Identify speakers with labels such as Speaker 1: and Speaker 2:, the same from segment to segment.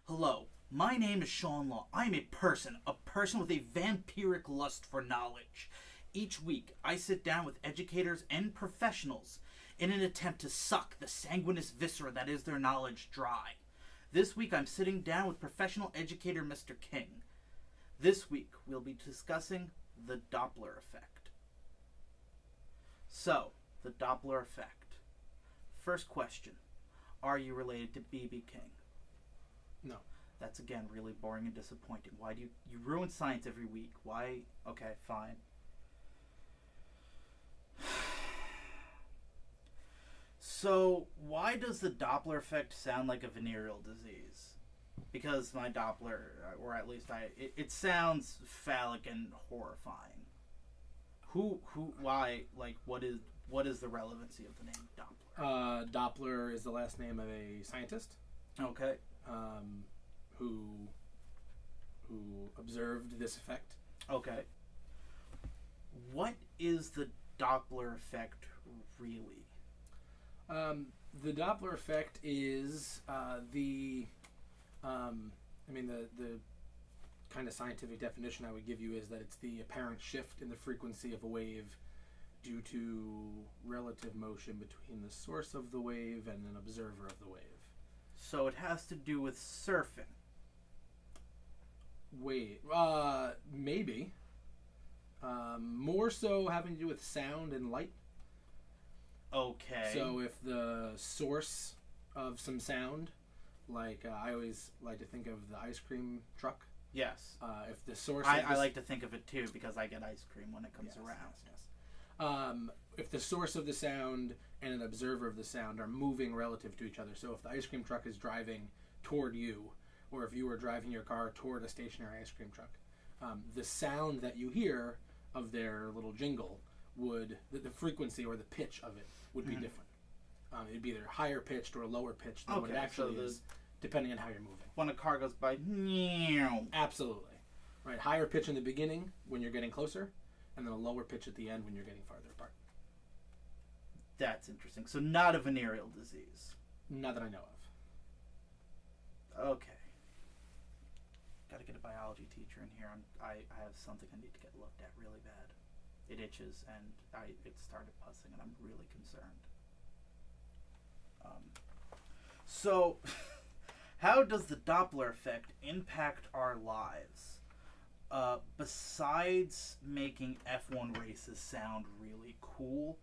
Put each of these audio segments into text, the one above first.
Speaker 1: Hello, my name is Sean Law. I am a person with a vampiric lust for knowledge. Each week, I sit down with educators and professionals in an attempt to suck the sanguineous viscera that is their knowledge dry. This week, I'm sitting down with professional educator Mr. King. This week, we'll be discussing the Doppler Effect. So, the Doppler Effect. First question. Are you related to B.B. King?
Speaker 2: No.
Speaker 1: That's, again, really boring and disappointing. Why do you ruin science every week? Why? Okay, fine. So, why does the Doppler effect sound like a venereal disease? Because my Doppler, or at least it sounds phallic and horrifying. Why, like, what is the relevancy of the name Doppler?
Speaker 2: Doppler is the last name of a scientist.
Speaker 1: Okay.
Speaker 2: Who observed this effect.
Speaker 1: Okay. What is the Doppler effect really?
Speaker 2: The Doppler effect is the kind of scientific definition I would give you is that it's the apparent shift in the frequency of a wave due to relative motion between the source of the wave and an observer of the wave.
Speaker 1: So it has to do with surfing.
Speaker 2: Maybe. More so having to do with sound and light.
Speaker 1: Okay.
Speaker 2: So if the source of some sound, like I always like to think of the ice cream truck.
Speaker 1: Yes.
Speaker 2: If the source,
Speaker 1: I like to think of it too because I get ice cream when it comes around.
Speaker 2: Yes. If the source of the sound and an observer of the sound are moving relative to each other, so if the ice cream truck is driving toward you, or if you were driving your car toward a stationary ice cream truck, the sound that you hear of their little jingle would, the frequency or the pitch of it would be different. It'd be either higher pitched or lower pitched than what it actually is, depending on how you're moving.
Speaker 1: When a car goes by,
Speaker 2: absolutely. Right, higher pitch in the beginning when you're getting closer, and then a lower pitch at the end when you're getting farther apart.
Speaker 1: That's interesting. So not a venereal disease.
Speaker 2: Not that I know of.
Speaker 1: Okay. Got to get a biology teacher in here. I have something I need to get looked at really bad. It itches and it started pussing and I'm really concerned. So, how does the Doppler effect impact our lives? Besides making F1 races sound really cool.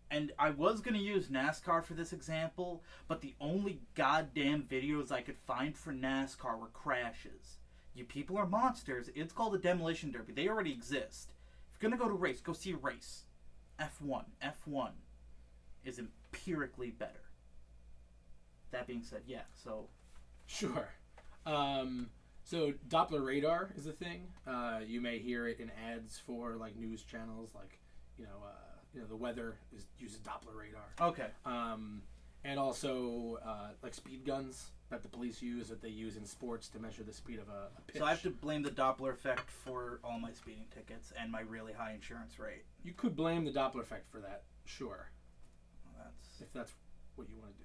Speaker 1: And I was going to use NASCAR for this example, but the only goddamn videos I could find for NASCAR were crashes. You people are monsters. It's called a demolition derby. They already exist. If you're going to go to race, go see a race. F1. F1 is empirically better. That being said, yeah, so...
Speaker 2: Sure. So Doppler Radar is a thing. You may hear it in ads for like news channels, like, the weather uses Doppler radar.
Speaker 1: Okay.
Speaker 2: And also like speed guns that the police use, that they use in sports to measure the speed of a pitch.
Speaker 1: So I have to blame the Doppler effect for all my speeding tickets and my really high insurance rate.
Speaker 2: You could blame the Doppler effect for that, sure.
Speaker 1: Well,
Speaker 2: if that's what you want to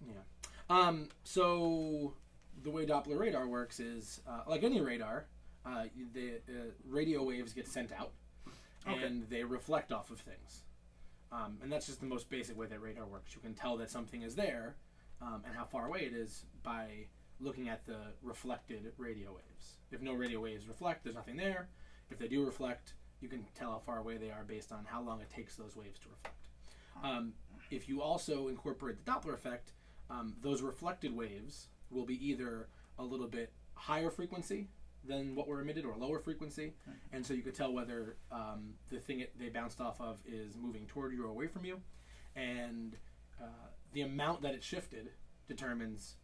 Speaker 2: do. Yeah. So the way Doppler radar works is, like any radar, the radio waves get sent out, and they reflect off of things. And that's just the most basic way that radar works. You can tell that something is there, and how far away it is by looking at the reflected radio waves. If no radio waves reflect, there's nothing there. If they do reflect, you can tell how far away they are based on how long it takes those waves to reflect. If you also incorporate the Doppler effect, those reflected waves will be either a little bit higher frequency than what were emitted, or lower frequency, and so you could tell whether the thing they bounced off of is moving toward you or away from you, and the amount that it shifted determines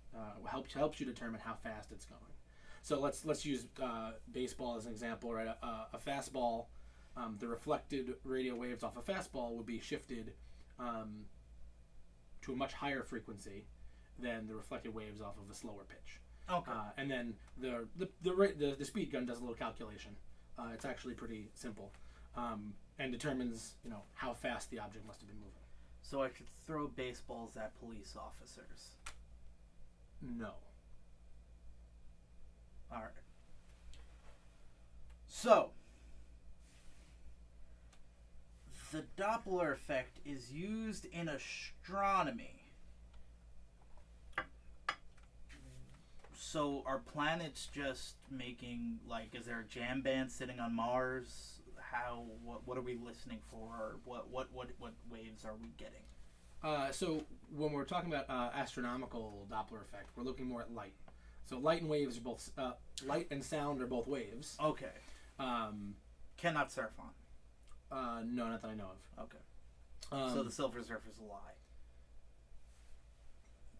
Speaker 2: helps you determine how fast it's going. So let's use baseball as an example, right? A fastball the reflected radio waves off a fastball would be shifted to a much higher frequency than the reflected waves off of a slower pitch.
Speaker 1: Okay.
Speaker 2: And then the speed gun does a little calculation. It's actually pretty simple, and determines how fast the object must have been moving.
Speaker 1: So I should throw baseballs at police officers.
Speaker 2: No.
Speaker 1: All right. So, the Doppler effect is used in astronomy. So, are planets just making, like, is there a jam band sitting on Mars? What are we listening for? What waves are we getting?
Speaker 2: So when we're talking about astronomical Doppler effect, we're looking more at light. So light and waves are both light and sound are both waves.
Speaker 1: Okay. Cannot surf on.
Speaker 2: No, not that I know of.
Speaker 1: Okay. So the silver surfer is a lie.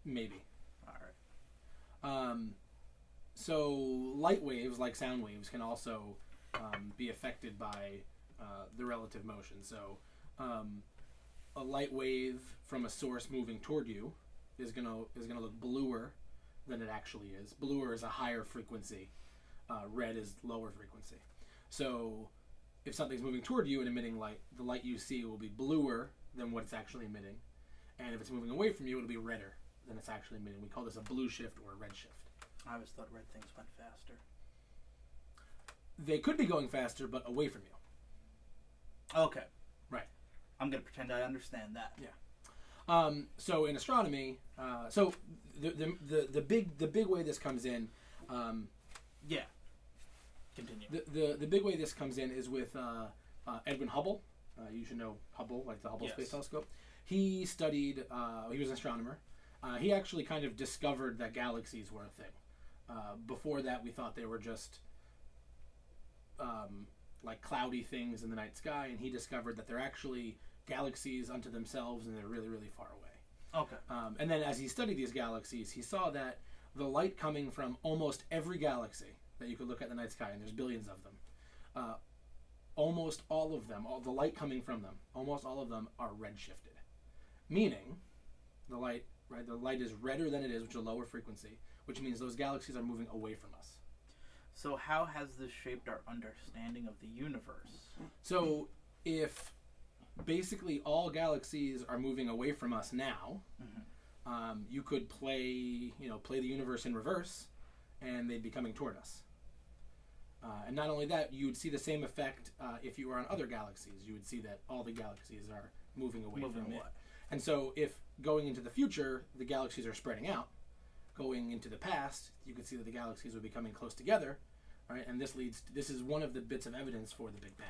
Speaker 2: Maybe.
Speaker 1: All right.
Speaker 2: So light waves, like sound waves, can also be affected by the relative motion. So a light wave from a source moving toward you is gonna look bluer than it actually is. Bluer is a higher frequency. Red is lower frequency. So if something's moving toward you and emitting light, the light you see will be bluer than what it's actually emitting. And if it's moving away from you, it'll be redder than it's actually emitting. We call this a blue shift or a red shift.
Speaker 1: I always thought red things went faster.
Speaker 2: They could be going faster, but away from you.
Speaker 1: Okay.
Speaker 2: Right.
Speaker 1: I'm going to pretend I understand that.
Speaker 2: Yeah. So in astronomy, so the big way this comes in.
Speaker 1: Yeah. Continue.
Speaker 2: The big way this comes in is with Edwin Hubble. You should know Hubble, like the Hubble Space Telescope. He studied. He was an astronomer. He actually kind of discovered that galaxies were a thing. Before that, we thought they were just like cloudy things in the night sky, and he discovered that they're actually galaxies unto themselves, and they're really, really far away.
Speaker 1: Okay.
Speaker 2: And then as he studied these galaxies, he saw that the light coming from almost every galaxy that you could look at in the night sky, and there's billions of them, almost all of them, all the light coming from them, almost all of them are redshifted. Meaning, the light is redder than it is, which is a lower frequency, which means those galaxies are moving away from us.
Speaker 1: So how has this shaped our understanding of the universe?
Speaker 2: So if basically all galaxies are moving away from us now, you could play the universe in reverse, and they'd be coming toward us. And not only that, you would see the same effect if you were on other galaxies. You would see that all the galaxies are moving away from it. And so if going into the future, the galaxies are spreading out, going into the past, you could see that the galaxies would be coming close together, right? And this is one of the bits of evidence for the Big Bang.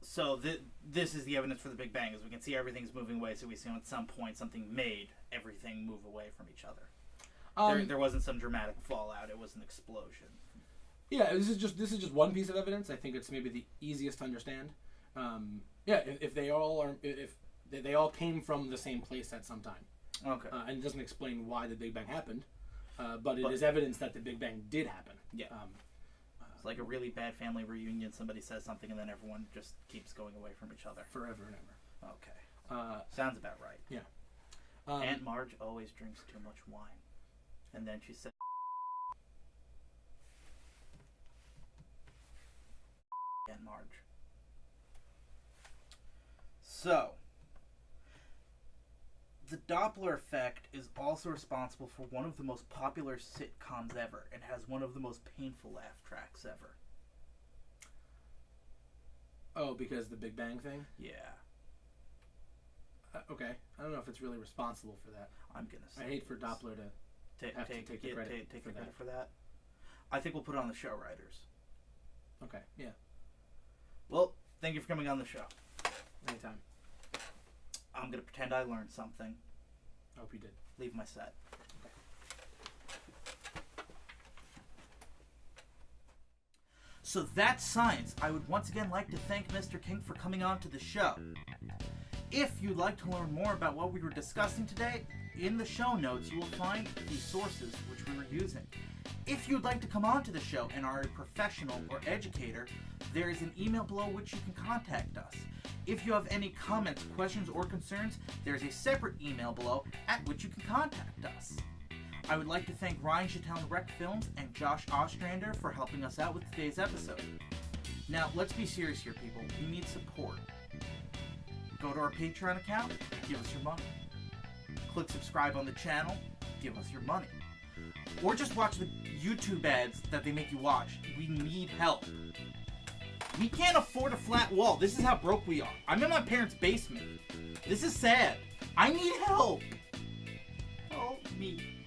Speaker 1: So this is the evidence for the Big Bang, is we can see everything's moving away, so we see at some point something made everything move away from each other. There wasn't some dramatic fallout, it was an explosion.
Speaker 2: Yeah, this is just one piece of evidence. I think it's maybe the easiest to understand. If they all came from the same place at some time.
Speaker 1: Okay.
Speaker 2: And it doesn't explain why the Big Bang happened, but it is evidence that the Big Bang did happen.
Speaker 1: Yeah. It's like a really bad family reunion. Somebody says something and then everyone just keeps going away from each other.
Speaker 2: Forever and ever.
Speaker 1: Okay. Sounds about right.
Speaker 2: Yeah.
Speaker 1: Aunt Marge always drinks too much wine. And then she said, Aunt Marge. So, the Doppler effect is also responsible for one of the most popular sitcoms ever. It has one of the most painful laugh tracks ever.
Speaker 2: Oh, because the Big Bang thing?
Speaker 1: Yeah.
Speaker 2: Okay. I don't know if it's really responsible for that.
Speaker 1: I'm going to say
Speaker 2: I hate for Doppler to take the credit
Speaker 1: for that. I think we'll put it on the show writers.
Speaker 2: Okay, yeah.
Speaker 1: Well, thank you for coming on the show.
Speaker 2: Anytime.
Speaker 1: I'm going to pretend I learned something.
Speaker 2: I hope you did.
Speaker 1: Leave my set.
Speaker 2: Okay.
Speaker 1: So that's science. I would once again like to thank Mr. King for coming on to the show. If you'd like to learn more about what we were discussing today, in the show notes, you will find the sources which we were using. If you'd like to come on to the show and are a professional or educator, there is an email below which you can contact us. If you have any comments, questions, or concerns, there is a separate email below at which you can contact us. I would like to thank Ryan Chattel and Rec Films and Josh Ostrander for helping us out with today's episode. Now, let's be serious here, people. We need support. Go to our Patreon account, give us your money. Click subscribe on the channel, give us your money. Or just watch the YouTube ads that they make you watch. We need help. We can't afford a flat wall. This is how broke we are. I'm in my parents' basement. This is sad. I need help. Help me.